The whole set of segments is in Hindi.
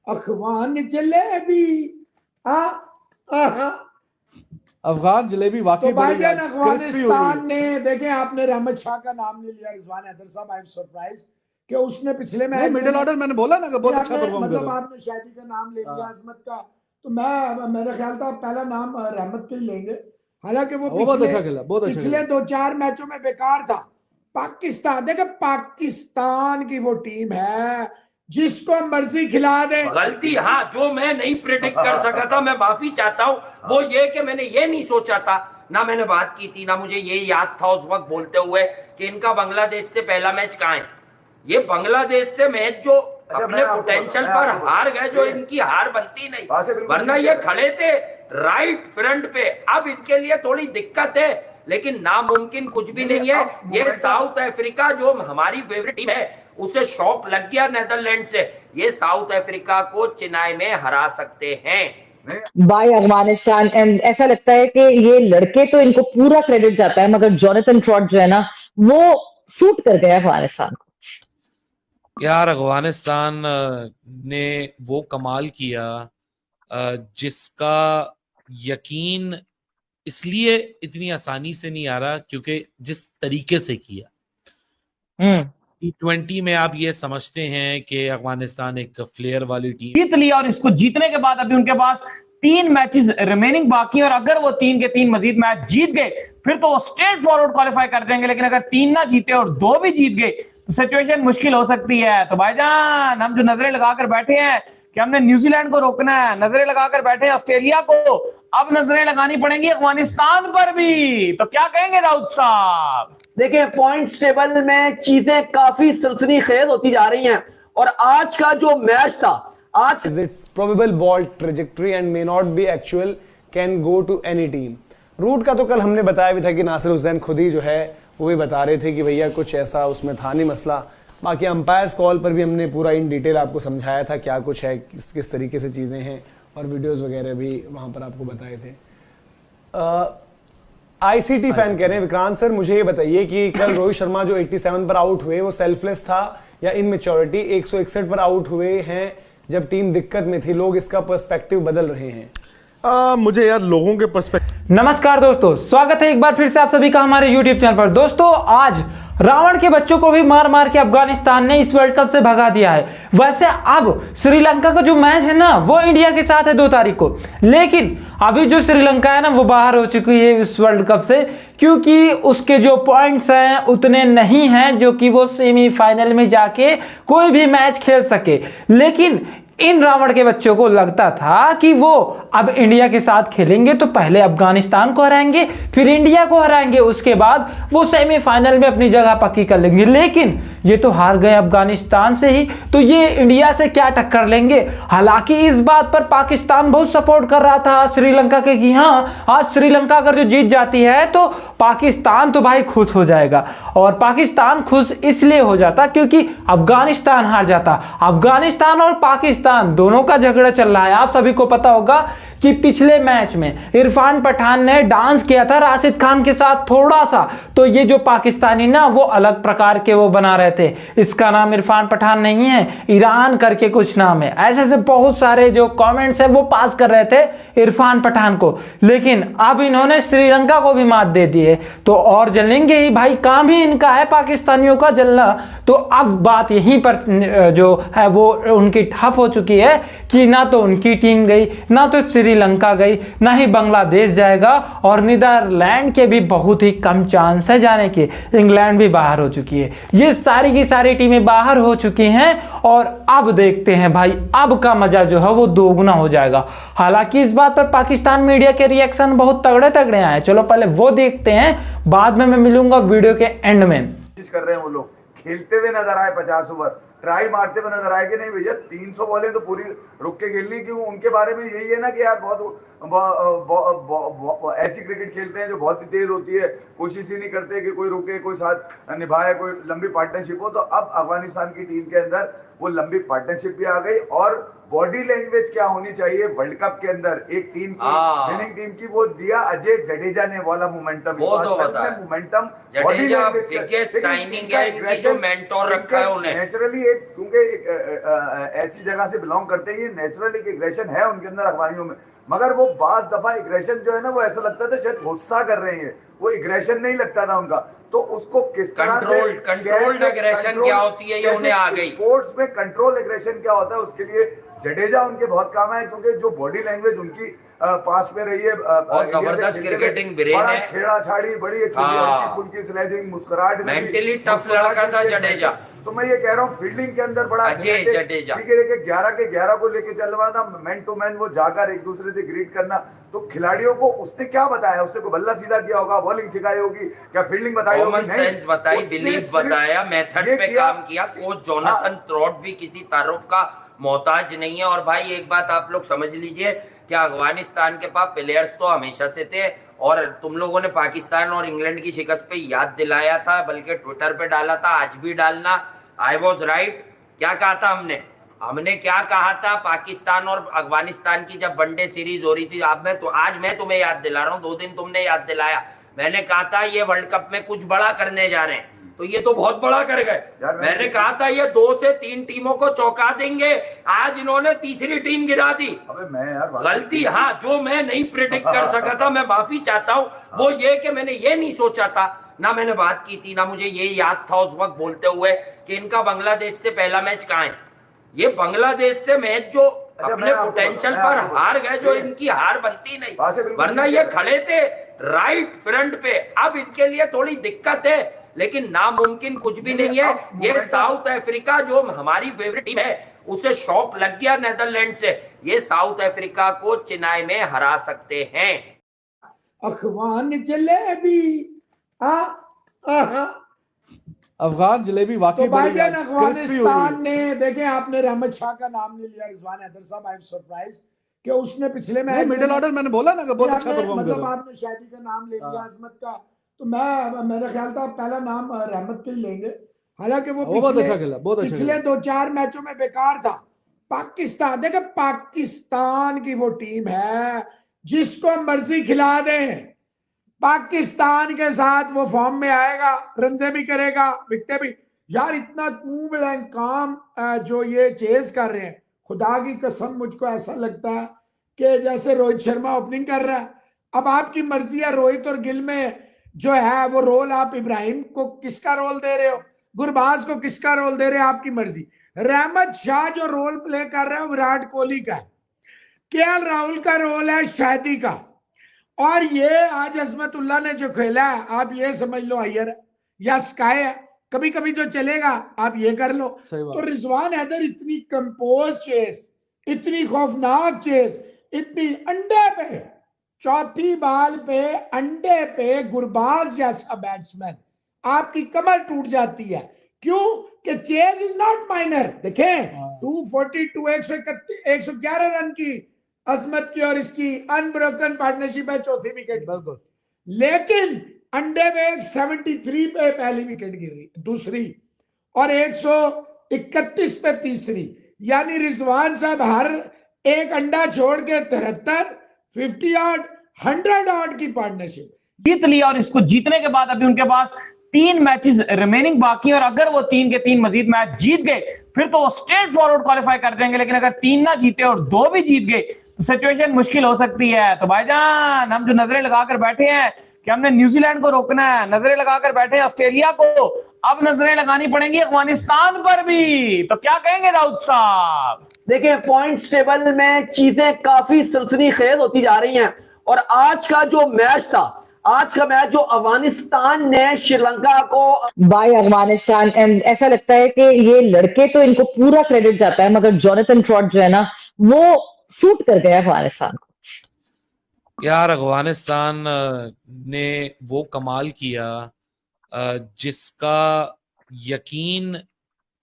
अफगान जलेबी। अफगान जलेबी वाकई तो भाईजान क्रिस्पी हुई अफगानिस्तान हुई। ने, देखें आपने रहमत शाह का नाम नहीं लिया, रिजवान हैदर साहब, आई एम सरप्राइज कि उसने पिछले मैच मिडिल ऑर्डर मैंने बोला ना कि बहुत अच्छा परफॉर्म मतलब करा। आपने शादी का नाम ले लिया, अजमत का, तो मेरा ख्याल था पहला नाम रहमत के ही लेंगे। हालांकि वो बहुत पिछले अच्छा खेला, बहुत अच्छा पिछले खेला। 2-4 मैचों में बेकार था। पाकिस्तान, देखो पाकिस्तान की वो टीम है जिसको मर्जी खिला दे। गलती, हाँ, जो मैं नहीं प्रेडिक्ट कर सका था, मैं माफी चाहता हूँ। वो ये कि मैंने ये नहीं सोचा था, ना मैंने बात की थी, ना मुझे ये याद था उस वक्त बोलते हुए कि इनका बांग्लादेश से पहला मैच कहाँ है। ये बांग्लादेश से मैच जो अपने पोटेंशियल पर हार गए, जो इनकी हार बनती नहीं, वरना ये खड़े थे राइट फ्रंट पे। अब इनके लिए थोड़ी दिक्कत है, लेकिन नामुमकिन कुछ भी नहीं है। ये साउथ अफ्रीका जो हमारी फेवरेट टीम है, उसे शॉक लग गया नेदरलैंड से। ये साउथ अफ्रीका को चेन्नई में हरा सकते हैं। बाय अफगानिस्तान। एंड ऐसा लगता है कि ये लड़के तो इनको पूरा क्रेडिट जाता है, मगर जोनाथन ट्रॉट जो है ना, वो सूट कर गया अफगानिस्तान को। यार अफगानिस्तान ने वो कमाल किया जिसका यकीन इसलिए इतनी आसानी से नहीं आ रहा क्योंकि जिस तरीके से किया। T20 में आप ये समझते हैं कि अफगानिस्तान एक फ्लेयर वाली टीम जीत लिया, और इसको जीतने के बाद अभी उनके पास 3 मैचेस रिमेनिंग बाकी है, और अगर वो 3 के 3 मजीद मैच जीत गए फिर तो वो स्ट्रेट फॉरवर्ड क्वालिफाई कर जाएंगे। लेकिन अगर 3 ना जीते और 2 भी जीत गए तो सिचुएशन मुश्किल हो सकती है। तो भाईजान, हम जो नजरें लगाकर बैठे हैं कि हमने न्यूजीलैंड को रोकना है, नजरें लगाकर बैठे हैं ऑस्ट्रेलिया को, अब नजरें लगानी पड़ेंगी अफगानिस्तान पर भी। तो क्या कहेंगे राउत साहब? देखिए, पॉइंट्स टेबल में चीजें काफी सनसनीखेज होती जा रही हैं, और आज का जो मैच था, आज it's probable ball trajectory and may not be actual, can go to any team. Root का तो कल हमने बताया भी था कि नासिर हुसैन खुद ही जो है वो भी बता रहे थे कि भैया कुछ ऐसा उसमें था नहीं मसला। बाकी अंपायर्स कॉल पर भी हमने पूरा इन डिटेल आपको समझाया था क्या कुछ है, किस तरीके से चीज़ें हैं, और वीडियोस वगैरह भी वहाँ पर आपको बताए थे। आईसीटी फैन कह रहे हैं, विक्रांत सर मुझे ये बताइए कि कल रोहित शर्मा जो 87 पर आउट हुए वो सेल्फलेस था या इनमेच्योरिटी? 161 पर आउट हुए हैं जब टीम दिक्कत में थी। लोग इसका पर्सपेक्टिव बदल रहे हैं। मुझे यार लोगों के पर्सपेक्टिव। नमस्कार दोस्तों, स्वागत है एक बार फिर से आप सभी का हमारे YouTube चैनल पर। दोस्तों, आज रावण के बच्चों को भी मार मार के अफगानिस्तान ने इस वर्ल्ड कप से भगा दिया है। वैसे अब श्रीलंका का जो मैच है ना, वो इंडिया के साथ है 2 तारीख को, लेकिन अभी जो श्रीलंका है ना, वो बाहर हो चुकी है इस वर्ल्ड कप से, क्योंकि उसके जो पॉइंट्स हैं उतने नहीं हैं जो कि वो सेमीफाइनल में जाके कोई भी मैच खेल सके। लेकिन इन रावण के बच्चों को लगता था कि वो अब इंडिया के साथ खेलेंगे तो पहले अफगानिस्तान को हराएंगे, फिर इंडिया को हराएंगे, उसके बाद वो सेमीफाइनल में अपनी जगह पक्की कर लेंगे। लेकिन ये तो हार गए अफगानिस्तान से ही, तो ये इंडिया से क्या टक्कर लेंगे। हालांकि इस बात पर पाकिस्तान बहुत सपोर्ट कर रहा था श्रीलंका के कि हाँ, आज श्रीलंका अगर जो जीत जाती है तो पाकिस्तान तो भाई खुश हो जाएगा। और पाकिस्तान खुश इसलिए हो जाता क्योंकि अफगानिस्तान हार जाता। अफगानिस्तान और पाकिस्तान दोनों का झगड़ा चल रहा है। आप सभी को पता होगा कि पिछले मैच में इरफान पठान ने डांस किया था राशिद खान के साथ थोड़ा सा, तो ये जो पाकिस्तानी ना वो अलग प्रकार के वो बना रहे थे। इसका नाम इरफान पठान नहीं है, ईरान करके कुछ नाम है। ऐसे ऐसे बहुत सारे जो कमेंट्स है वो पास कर रहे थे इरफान पठान को, लेकिन अब इन्होंने श्रीलंका को भी मात दे दी है, तो और जलेंगे ही भाई। काम ही इनका है पाकिस्तानियों का जलना। तो अब बात यहीं पर जो है वो उनकी ठप हो चुकी है कि ना तो उनकी टीम गई, ना तो श्रीलंका गई, ना ही बांग्लादेश जाएगा, और नीदरलैंड के भी बहुत ही कम चांस है जाने के। इंग्लैंड भी बाहर हो चुकी है। ये सारी की सारी टीमें बाहर हो चुकी हैं, और अब देखते हैं भाई, अब का मजा जो है वो दोगुना हो जाएगा। हालांकि इस बात पर पाकिस्तान मीडिया के रिएक्शन बहुत तगड़े तगड़े आए, चलो पहले वो देखते हैं, बाद में मैं मिलूंगा वीडियो के एंड में। कोशिश कर रहे हैं वो लोग, खेलते हुए नजर आए 50 ओवर, ट्राई मारते हुए नजर आए कि नहीं भैया 300 बॉलें तो पूरी रुक के खेलनी। क्यों? उनके बारे में यही है ना कि यार बहुत ऐसी क्रिकेट खेलते हैं जो बहुत ही तेज होती है, कोशिश ही नहीं करते कि कोई रुके, कोई साथ निभाए, कोई लंबी पार्टनरशिप हो। तो अब अफगानिस्तान की टीम के अंदर वो लंबी पार्टनरशिप भी आ गई, और बॉडी लैंग्वेज क्या होनी चाहिए वर्ल्ड कप के अंदर एक टीम की, विनिंग टीम की, वो दिया अजय जडेजा ने वाला मोमेंटम। वो तो बता मोमेंटम जडेजा बिगेस्ट साइनिंग है, इनकी जो मेंटोर रखा है उन्हें। नेचुरली एक, क्योंकि एक ऐसी जगह से बिलोंग करते हैं, ये नेचुरली एक एग्रेशन है उनके अंदर अफगानियों में, मगर वो बाज दफा एग्रेशन जो है ना, वो ऐसा लगता था शायद गुस्सा कर रहे हैं, वो एग्रेशन नहीं लगता था उनका। तो उसको किस तरह से कंट्रोल्ड एग्रेशन क्या होती है, ये उन्हें आ गई। स्पोर्ट्स में कंट्रोल एग्रेशन क्या होता है, उसके लिए जडेजा उनके बहुत काम है, क्योंकि जो बॉडी लैंग्वेज उनकी पास में रही है, बहुत जबरदस्त क्रिकेटिंग ब्रेन है, छेड़ाछाड़ी बड़ी हल्की फुल्की स्लैजिंग, मुस्कुराहट, मेंटली टफ लड़का था जडेजा। तो मैं ये कह रहा हूँ फील्डिंग के अंदर बड़ा अजय जडेजा, ठीक है, 11 के 11 को लेके चल रहा था, मैन टू मैन वो जाकर एक दूसरे से ग्रीट करना। तो खिलाड़ियों को उसने क्या बताया, उससे को बल्ला सीधा किया होगा, बॉलिंग सिखाई होगी, क्या फील्डिंग बताई होगी, कॉमन सेंस बताई, बिलीफ बताया, मेथड पे काम किया। कोच जोनाथन ट्रॉट भी किसी तारुफ का मोहताज नहीं है। और भाई एक बात आप लोग समझ लीजिए कि अफगानिस्तान के पास प्लेयर्स तो हमेशा से थे, और तुम लोगों ने पाकिस्तान और इंग्लैंड की शिकस्त पे याद दिलाया था, बल्कि ट्विटर पे डाला था, आज भी डालना। I was right. क्या कहा था हमने क्या कहा था, पाकिस्तान और अफगानिस्तान की जब वनडे सीरीज हो रही थी, आज मैं तुम्हें याद दिला रहा हूँ, 2 दिन तुमने याद दिलाया। मैंने कहा था ये वर्ल्ड कप में कुछ बड़ा करने जा रहे हैं, तो ये तो बहुत बड़ा कर गए। मैंने कहा था ये 2 से 3 टीमों को चौंका देंगे, आज इन्होंने तीसरी टीम गिरा दी। अबे मैं यार गलती, हाँ, जो मैं नहीं प्रेडिक्ट कर सका था, मैं माफी चाहता हूँ। वो ये कि मैंने ये नहीं सोचा था, ना मैंने बात की थी, ना मुझे ये याद था उस वक्त बोलते हुए कि इनका बांग्लादेश से पहला मैच कहाँ है। ये बांग्लादेश से मैच जो अपने पोटेंशियल पर हार गए, जो इनकी हार बनती नहीं, वरना ये खड़े थे राइट फ्रंट पे। अब इनके लिए थोड़ी दिक्कत है, लेकिन नामुमकिन कुछ भी नहीं है। ये साउथ अफ्रीका जो हमारी फेवरेट टीम है, उसे शॉक लग गया नेदरलैंड से। ये साउथ अफ्रीका को चेन्नई में हरा सकते हैं। अखवान जलेबी अफगान जलेबी वाकई तो भाईजान बड़ी अफगानिस्तान ने, देखें आपने रहमत शाह का नाम नहीं लिया, रिजवान हैदर साहब, आई एम सरप्राइज कि उसने पिछले मैच मिडिल ऑर्डर मैंने बोला ना कि बहुत अच्छा परफॉर्म कर मतलब रहा है। आपने शादी का नाम ले लिया, अजमत का, तो मेरा ख्याल था पहला नाम रहमत के ही लेंगे। हालांकि वो बहुत अच्छा खेला, बहुत अच्छा पिछले 2-4 मैचों में बेकार था। पाकिस्तान, देखो पाकिस्तान की वो टीम है जिसको मर्जी खिला दें, पाकिस्तान के साथ वो फॉर्म में आएगा, रनजे भी करेगा, विकेटें भी। यार इतना कूल काम जो ये चेज कर रहे हैं, खुदा की कसम मुझको ऐसा लगता है कि जैसे रोहित शर्मा ओपनिंग कर रहा है। अब आपकी मर्जी है, रोहित और गिल में जो है वो रोल, आप इब्राहिम को किसका रोल दे रहे हो, गुरबाज को किसका रोल दे रहे हो, आपकी मर्जी। रहमत शाह जो रोल प्ले कर रहे हो विराट कोहली का, केएल राहुल का रोल है शादी का, और ये आज अजमतुल्लाह ने जो खेला है, आप ये समझ लो हायर है या स्काई है, कभी कभी जो चलेगा आप ये कर लो। तो रिजवान हैदर इतनी कंपोज चेस, इतनी खौफनाक चेस, इतनी अंडे पे, चौथी बाल पे अंडे पे गुरबाज जैसा बैट्समैन, आपकी कमर टूट जाती है। क्यों कि चेज इज नॉट माइनर। देखें 242 111 रन की अजमत की और इसकी अनब्रोकन पार्टनरशिप है, चौथी विकेट, लेकिन अंडे में 73 पे पहली विकेट गिरी, दूसरी, और 131 पे तीसरी। यानी रिजवान साहब हर एक अंडा छोड़ के 73, 50 ऑड, 100 ऑड की पार्टनरशिप जीत लिया। और इसको जीतने के बाद अभी उनके पास 3 मैचेस रिमेनिंग बाकी, और अगर वो 3 के 3 मजीद मैच जीत गए फिर तो वो स्ट्रेट फॉरवर्ड क्वालिफाई कर जाएंगे। लेकिन अगर 3 ना जीते और 2 भी जीत गए तो सिचुएशन मुश्किल हो सकती है। तो भाईजान हम जो नजरें लगाकर बैठे हैं कि हमने न्यूजीलैंड को रोकना है, नजरें लगाकर बैठे हैं ऑस्ट्रेलिया को, अब नजरें लगानी पड़ेंगी अफगानिस्तान पर भी। तो क्या कहेंगे राउत साहब? देखिए पॉइंट्स टेबल में चीजें काफी सनसनीखेज होती जा रही हैं, और आज का जो मैच था, आज का मैच जो अफगानिस्तान ने श्रीलंका को बाय अफगानिस्तान, एंड ऐसा लगता है कि ये लड़के तो इनको पूरा क्रेडिट जाता है, मगर जोनाथन ट्रॉट जो है ना वो सूट कर गया अफगानिस्तान को। यार अफगानिस्तान ने वो कमाल किया जिसका यकीन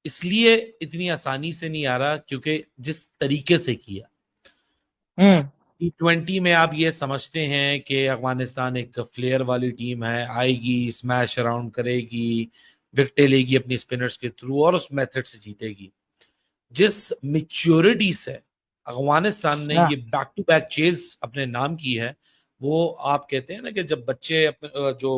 इसलिए इतनी आसानी से नहीं आ रहा क्योंकि जिस तरीके से किया। T20 में आप ये समझते हैं कि अफगानिस्तान एक फ्लेयर वाली टीम है, आएगी, स्मैश अराउंड करेगी, विकेटें लेगी अपनी स्पिनर्स के थ्रू और उस मेथड से जीतेगी। जिस मैच्योरिटी से अफगानिस्तान ने हाँ। ये बैक टू बैक चेज अपने नाम की है। वो आप कहते हैं ना कि जब बच्चे अपने जो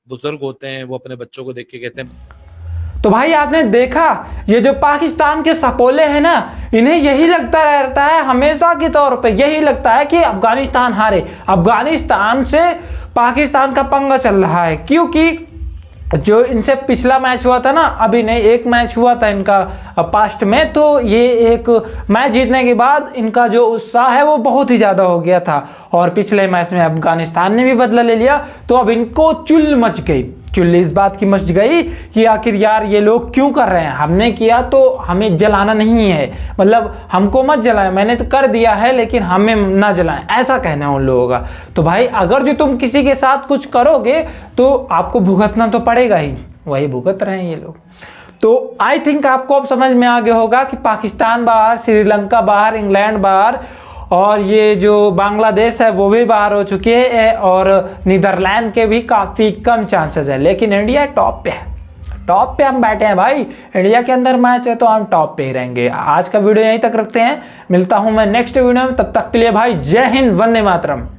बुजुर्ग होते हैं वो अपने बच्चों को देख के कहते हैं। तो भाई आपने देखा ये जो पाकिस्तान के सपोले हैं ना, इन्हें यही लगता रहता है हमेशा के तौर पे, यही लगता है कि अफगानिस्तान हारे, अफगानिस्तान से पाकिस्तान का पंगा चल रहा है। क्योंकि जो इनसे पिछला मैच हुआ था ना, अभी नहीं, एक मैच हुआ था इनका पास्ट में, तो ये एक मैच जीतने के बाद इनका जो उत्साह है वो बहुत ही ज़्यादा हो गया था। और पिछले मैच में अफगानिस्तान ने भी बदला ले लिया, तो अब इनको चुल मच गई, चुल इस बात की मच गई कि आखिर यार ये लोग क्यों कर रहे हैं, हमने किया तो हमें जलाना नहीं है, मतलब हमको मत जलाएं, मैंने तो कर दिया है लेकिन हमें ना जलाएं, ऐसा कहना है उन लोगों का। तो भाई अगर जो तुम किसी के साथ कुछ करोगे तो आपको भुगतना तो पड़ेगा ही, वही भुगत रहे हैं ये लोग। तो आई थिंक आपको अब समझ में आ गया होगा कि पाकिस्तान बाहर, श्रीलंका बाहर, इंग्लैंड बाहर, और ये जो बांग्लादेश है वो भी बाहर हो चुके हैं, और नीदरलैंड के भी काफ़ी कम चांसेस है, लेकिन इंडिया टॉप पे है, टॉप पे हम बैठे हैं भाई। इंडिया के अंदर मैच है तो हम टॉप पे ही रहेंगे। आज का वीडियो यहीं तक रखते हैं, मिलता हूं मैं नेक्स्ट वीडियो में, तब तक के लिए भाई जय हिंद, वंदे मातरम।